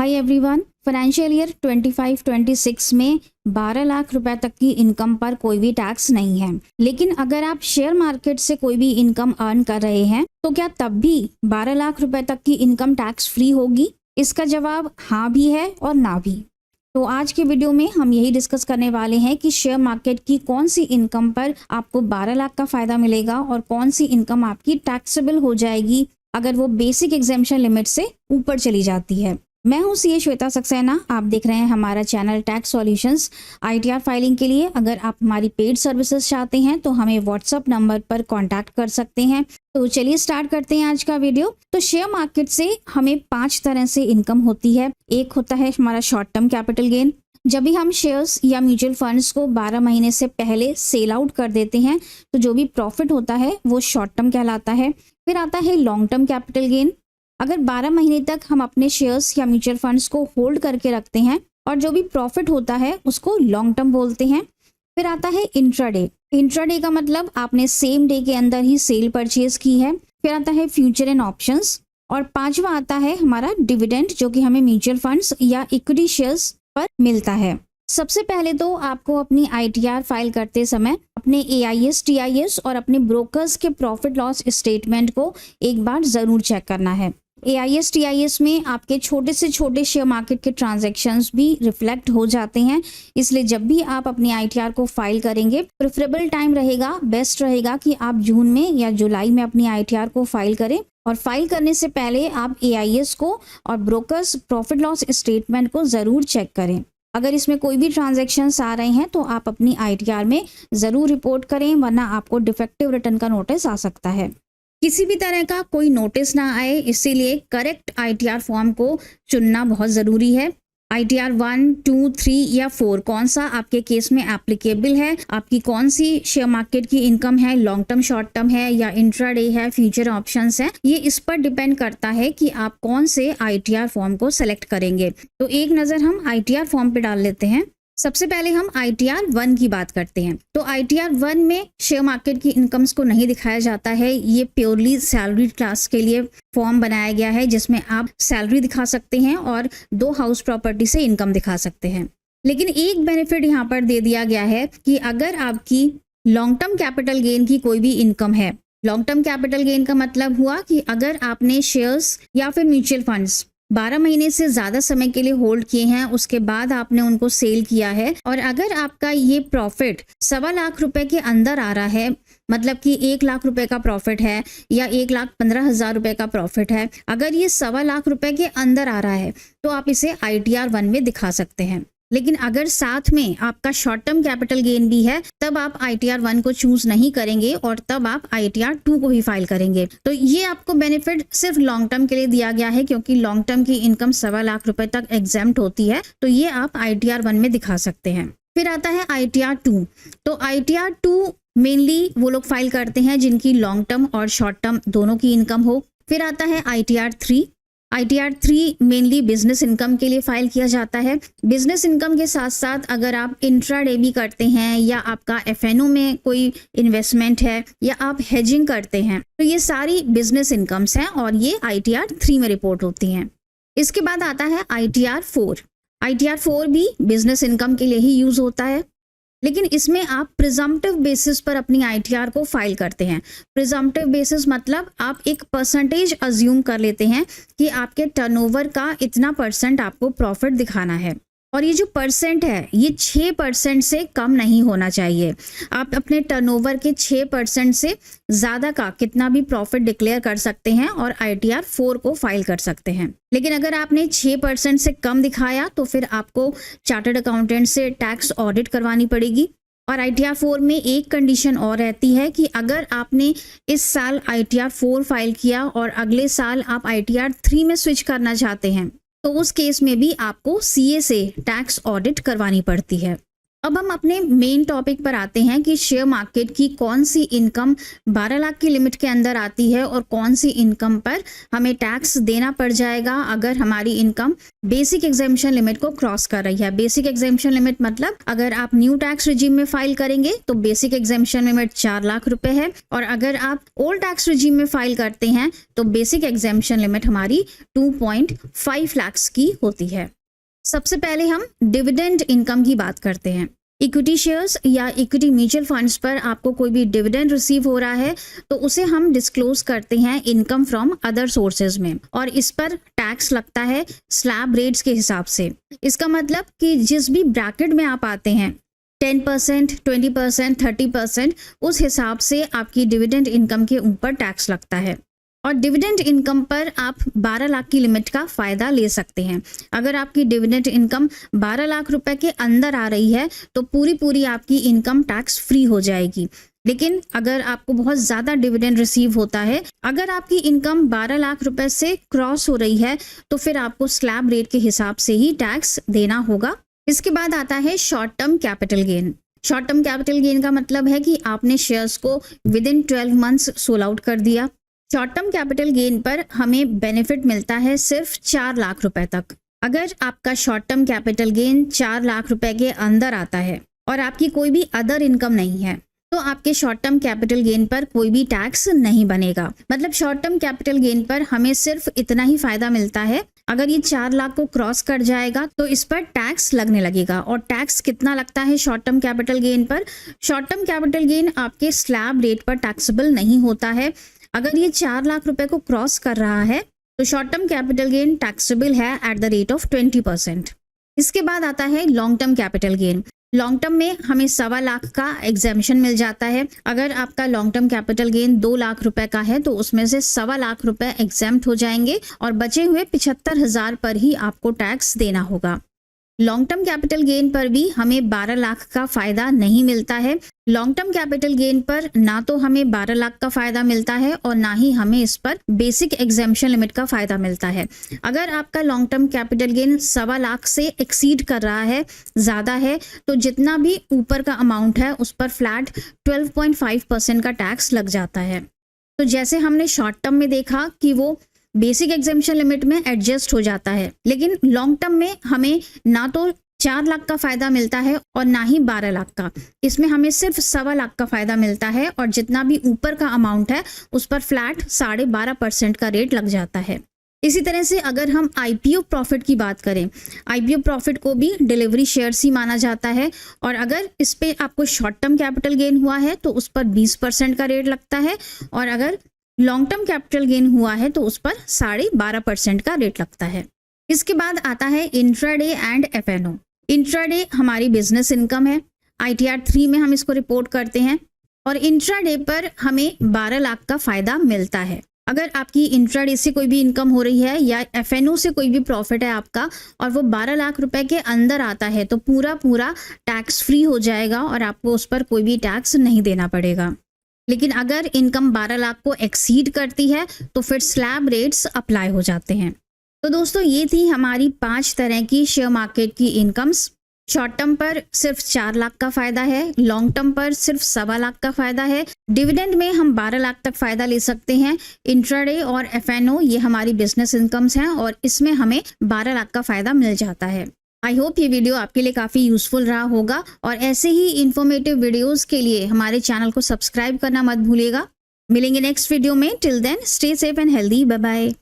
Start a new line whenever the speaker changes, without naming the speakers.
Hi everyone, financial year 25-26 में 12 लाख रुपए तक की इनकम पर कोई भी टैक्स नहीं है। लेकिन अगर आप शेयर मार्केट से कोई भी इनकम अर्न कर रहे हैं तो क्या तब भी 12 लाख रुपए तक की इनकम टैक्स फ्री होगी? इसका जवाब हाँ भी है और ना भी। तो आज के वीडियो में हम यही डिस्कस करने वाले हैं कि शेयर मार्केट की कौन सी इनकम पर आपको 12 लाख का फायदा मिलेगा और कौन सी इनकम आपकी टैक्सेबल हो जाएगी अगर वो बेसिक एग्जेम्पशन लिमिट से ऊपर चली जाती है। मैं हूं सीए श्वेता सक्सेना। आप देख रहे हैं हमारा channel tax solutions. ITR filing के लिए अगर आप हमारी पेड सर्विसेज चाहते हैं तो हमें व्हाट्सएप नंबर पर कांटेक्ट कर सकते हैं। तो चलिए स्टार्ट करते हैं आज का वीडियो। तो शेयर मार्केट से हमें 5 तरह से इनकम होती है। एक होता है हमारा शॉर्ट टर्म कैपिटल गेन। जब भी हम शेयर्स या म्यूचुअल फंड्स को 12 महीने से पहले सेल आउट कर देते हैं तो जो भी प्रॉफिट होता है वो शॉर्ट टर्म कहलाता है। फिर आता है लॉन्ग टर्म कैपिटल गेन। अगर 12 महीने तक हम अपने शेयर्स या म्यूचुअल फंड्स को होल्ड करके रखते हैं और जो भी प्रॉफिट होता है उसको लॉन्ग टर्म बोलते हैं। फिर आता है इंट्राडे। इंट्राडे का मतलब आपने सेम डे के अंदर ही सेल परचेज की है। फिर आता है फ्यूचर एंड ऑप्शंस। और 5वां आता है हमारा डिविडेंड, जो कि हमें म्यूचुअल फंड्स या इक्विटी शेयर्स पर मिलता है। सबसे पहले तो आपको अपनी आईटीआर फाइल करते समय अपने एआईएस, टीआईएस और अपने ब्रोकर्स के प्रॉफिट लॉस स्टेटमेंट को एक बार जरूर चेक करना है। एआईएस, टीआईएस में आपके छोटे से छोटे शेयर मार्केट के ट्रांजैक्शंस भी रिफ्लेक्ट हो जाते हैं। इसलिए जब भी आप अपनी आईटीआर को फाइल करेंगे, प्रेफरेबल टाइम रहेगा, बेस्ट रहेगा कि आप जून में या जुलाई में अपनी आईटीआर को फाइल करें। और फाइल करने से पहले आप एआईएस को और ब्रोकर्स प्रॉफिट लॉस स्टेटमेंट को जरूर चेक करें। अगर इसमें कोई भी ट्रांजैक्शंस आ रहे हैं तो आप अपनी आईटीआर में जरूर रिपोर्ट करें, वरना आपको डिफेक्टिव रिटर्न का नोटिस आ सकता है। किसी भी तरह का कोई नोटिस ना आए, इसीलिए करेक्ट आईटीआर फॉर्म को चुनना बहुत ज़रूरी है। आईटीआर 1, 2, 3 या 4 कौन सा आपके केस में एप्लीकेबल है, आपकी कौन सी शेयर मार्केट की इनकम है, लॉन्ग टर्म, शॉर्ट टर्म है या इंट्राडे है, फ्यूचर ऑप्शंस है, ये इस पर डिपेंड करता है कि आप कौन से आईटीआर फॉर्म को सेलेक्ट करेंगे। तो एक नज़र हम आईटीआर फॉर्म पे डाल लेते हैं। सबसे पहले हम आईटीआर 1 की बात करते हैं। तो आईटीआर 1 में शेयर मार्केट की इनकम्स को नहीं दिखाया जाता है। ये प्योरली सैलरी क्लास के लिए फॉर्म बनाया गया है, जिसमें आप सैलरी दिखा सकते हैं और 2 हाउस प्रॉपर्टी से इनकम दिखा सकते हैं। लेकिन एक बेनिफिट यहाँ पर दे दिया गया है कि अगर आपकी लॉन्ग टर्म कैपिटल गेन की कोई भी इनकम है, लॉन्ग टर्म कैपिटल गेन का मतलब हुआ कि अगर आपने शेयर्स या फिर म्यूचुअल फंड्स 12 महीने से ज़्यादा समय के लिए होल्ड किए हैं, उसके बाद आपने उनको सेल किया है और अगर आपका ये प्रॉफिट 1.25 लाख रुपए के अंदर आ रहा है, मतलब कि 1 लाख रुपए का प्रॉफिट है या 1,15,000 रुपए का प्रॉफिट है, अगर ये 1.25 लाख रुपए के अंदर आ रहा है तो आप इसे आईटीआर 1 में दिखा सकते हैं। लेकिन अगर साथ में आपका शॉर्ट टर्म कैपिटल गेन भी है तब आप आईटीआर 1 को चूज नहीं करेंगे और तब आप आईटीआर 2 को ही फाइल करेंगे। तो ये आपको बेनिफिट सिर्फ लॉन्ग टर्म के लिए दिया गया है, क्योंकि लॉन्ग टर्म की इनकम 1.25 लाख रुपए तक एग्जेम्प्ट होती है, तो ये आप आईटीआर 1 में दिखा सकते हैं। फिर आता है आईटीआर 2। तो आईटीआर 2 मेनली वो लोग फाइल करते हैं जिनकी लॉन्ग टर्म और शॉर्ट टर्म दोनों की इनकम हो। फिर आता है ITR 3। ITR 3 mainly business income के लिए फाइल किया जाता है। बिजनेस इनकम के साथ साथ अगर आप इंट्राडे भी करते हैं या आपका एफएनओ में कोई इन्वेस्टमेंट है या आप हेजिंग करते हैं, तो ये सारी बिजनेस इनकम्स हैं और ये आईटीआर 3 में रिपोर्ट होती हैं। इसके बाद आता है आईटीआर 4। आईटीआर 4 भी बिजनेस इनकम के लिए ही यूज होता है, लेकिन इसमें आप प्रिजम्पटिव बेसिस पर अपनी आईटीआर को फाइल करते हैं। प्रिजम्पटिव बेसिस मतलब आप एक परसेंटेज अज्यूम कर लेते हैं कि आपके टर्नओवर का इतना % आपको प्रॉफिट दिखाना है और ये जो % है ये 6% से कम नहीं होना चाहिए। आप अपने टर्नओवर के 6% से ज़्यादा का कितना भी प्रॉफिट डिक्लेयर कर सकते हैं और आईटीआर 4 को फाइल कर सकते हैं। लेकिन अगर आपने 6% से कम दिखाया तो फिर आपको चार्टर्ड अकाउंटेंट से टैक्स ऑडिट करवानी पड़ेगी। और आईटीआर 4 में एक कंडीशन और रहती है कि अगर आपने इस साल आईटीआर 4 फाइल किया और अगले साल आप आईटीआर 3 में स्विच करना चाहते हैं तो उस केस में भी आपको सीए से टैक्स ऑडिट करवानी पड़ती है। अब हम अपने मेन टॉपिक पर आते हैं कि शेयर मार्केट की कौन सी इनकम 12 लाख की लिमिट के अंदर आती है और कौन सी इनकम पर हमें टैक्स देना पड़ जाएगा अगर हमारी इनकम बेसिक एग्जेम्पशन लिमिट को क्रॉस कर रही है। बेसिक एग्जेम्पशन लिमिट मतलब अगर आप न्यू टैक्स रिजीम में फाइल करेंगे तो बेसिक एग्जेम्पशन लिमिट 4 लाख रुपए है, और अगर आप ओल्ड टैक्स रिजीम में फाइल करते हैं तो बेसिक एग्जेम्पशन लिमिट हमारी 2.5 लाख की होती है। सबसे पहले हम डिविडेंड इनकम की बात करते हैं। इक्विटी शेयर्स या इक्विटी म्यूचुअल फंड्स पर आपको कोई भी डिविडेंड रिसीव हो रहा है तो उसे हम डिस्क्लोज करते हैं इनकम फ्रॉम अदर सोर्सेज में, और इस पर टैक्स लगता है स्लैब रेट्स के हिसाब से। इसका मतलब कि जिस भी ब्रैकेट में आप आते हैं 10%, 20%, 30%, उस हिसाब से आपकी डिविडेंड इनकम के ऊपर टैक्स लगता है। और डिविडेंड इनकम पर आप 12 लाख की लिमिट का फ़ायदा ले सकते हैं। अगर आपकी डिविडेंड इनकम 12 लाख रुपए के अंदर आ रही है तो पूरी आपकी इनकम टैक्स फ्री हो जाएगी। लेकिन अगर आपको बहुत ज़्यादा डिविडेंड रिसीव होता है, अगर आपकी इनकम 12 लाख रुपए से क्रॉस हो रही है तो फिर आपको स्लैब रेट के हिसाब से ही टैक्स देना होगा। इसके बाद आता है short term capital gain. Short term capital gain का मतलब है कि आपने शेयर्स को within 12 months sold out कर दिया। शॉर्ट टर्म कैपिटल गेन पर हमें बेनिफिट मिलता है सिर्फ 4 लाख रुपए तक। अगर आपका short term capital gain 4 lakh रुपए के अंदर आता है और आपकी कोई भी अदर इनकम नहीं है तो आपके शॉर्ट टर्म कैपिटल गेन पर कोई भी टैक्स नहीं बनेगा। मतलब शॉर्ट टर्म कैपिटल गेन पर हमें सिर्फ इतना ही फायदा मिलता है। अगर ये 4 लाख को क्रॉस कर जाएगा तो इस पर टैक्स लगने लगेगा। और टैक्स कितना लगता है शॉर्ट टर्म कैपिटल गेन पर? शॉर्ट टर्म कैपिटल गेन आपके स्लैब रेट पर टैक्सेबल नहीं होता है। अगर ये 4 लाख रुपए को क्रॉस कर रहा है तो short term capital gain taxable है एट द रेट ऑफ 20%। इसके बाद आता है long term capital gain. Long term में हमें 1.25 लाख का एग्जेम्पशन मिल जाता है। अगर आपका long term capital gain 2 lakh रुपए का है तो उसमें से 1.25 लाख रुपए एग्जेम्प्ट हो जाएंगे और बचे हुए 75,000 पर ही आपको टैक्स देना होगा। लॉन्ग टर्म कैपिटल गेन पर भी हमें 12 लाख का फायदा नहीं मिलता है। लॉन्ग टर्म कैपिटल गेन पर ना तो हमें 12 लाख का फायदा मिलता है और ना ही हमें इस पर बेसिक एग्जेम्पशन लिमिट का फायदा मिलता है। अगर आपका long term capital gain 1.25 lakh से एक्सीड कर रहा है, ज़्यादा है, तो जितना भी ऊपर का अमाउंट है उस पर फ्लैट 12.5% का टैक्स लग जाता है। तो जैसे हमने शॉर्ट टर्म में देखा कि वो बेसिक एग्जेम्पशन लिमिट में एडजस्ट हो जाता है, लेकिन लॉन्ग टर्म में हमें ना तो 4 लाख का फायदा मिलता है और ना ही 12 लाख का। इसमें हमें सिर्फ 1.25 लाख का फायदा मिलता है और जितना भी ऊपर का अमाउंट है उस पर फ्लैट 12.5% का रेट लग जाता है। इसी तरह से अगर हम आईपीओ प्रॉफिट की बात करें, आईपीओ प्रॉफिट को भी डिलीवरी शेयर्स ही माना जाता है और अगर इस पे आपको शॉर्ट टर्म कैपिटल गेन हुआ है तो उस पर 20% का रेट लगता है और अगर लॉन्ग टर्म कैपिटल गेन हुआ है तो उस पर 12.5% का रेट लगता है। इसके बाद आता है इंट्राडे एंड एफएनओ। इंट्राडे हमारी बिजनेस इनकम है, ITR 3 में हम इसको रिपोर्ट करते हैं और इंट्राडे पर हमें 12 लाख का फायदा मिलता है। अगर आपकी इंट्राडे से कोई भी इनकम हो रही है या एफएनओ से कोई भी प्रॉफिट है आपका और वो 12 लाख रुपए के अंदर आता है तो पूरा टैक्स फ्री हो जाएगा और आपको उस पर कोई भी टैक्स नहीं देना पड़ेगा। लेकिन अगर इनकम 12 लाख को एक्सीड करती है तो फिर स्लैब रेट्स अप्लाई हो जाते हैं। तो दोस्तों ये थी हमारी 5 तरह की शेयर मार्केट की इनकम्स। शॉर्ट टर्म पर सिर्फ 4 लाख का फायदा है, लॉन्ग टर्म पर सिर्फ 1.25 लाख का फायदा है, डिविडेंड में हम 12 लाख तक फायदा ले सकते हैं। इंट्राडे और एफएनओ ये हमारी बिजनेस इनकम्स हैं और इसमें हमें 12 लाख का फायदा मिल जाता है। आई होप ये वीडियो आपके लिए काफ़ी यूजफुल रहा होगा और ऐसे ही इंफॉर्मेटिव वीडियोस के लिए हमारे चैनल को सब्सक्राइब करना मत भूलिएगा। मिलेंगे नेक्स्ट वीडियो में। Till then stay safe and healthy. Bye bye.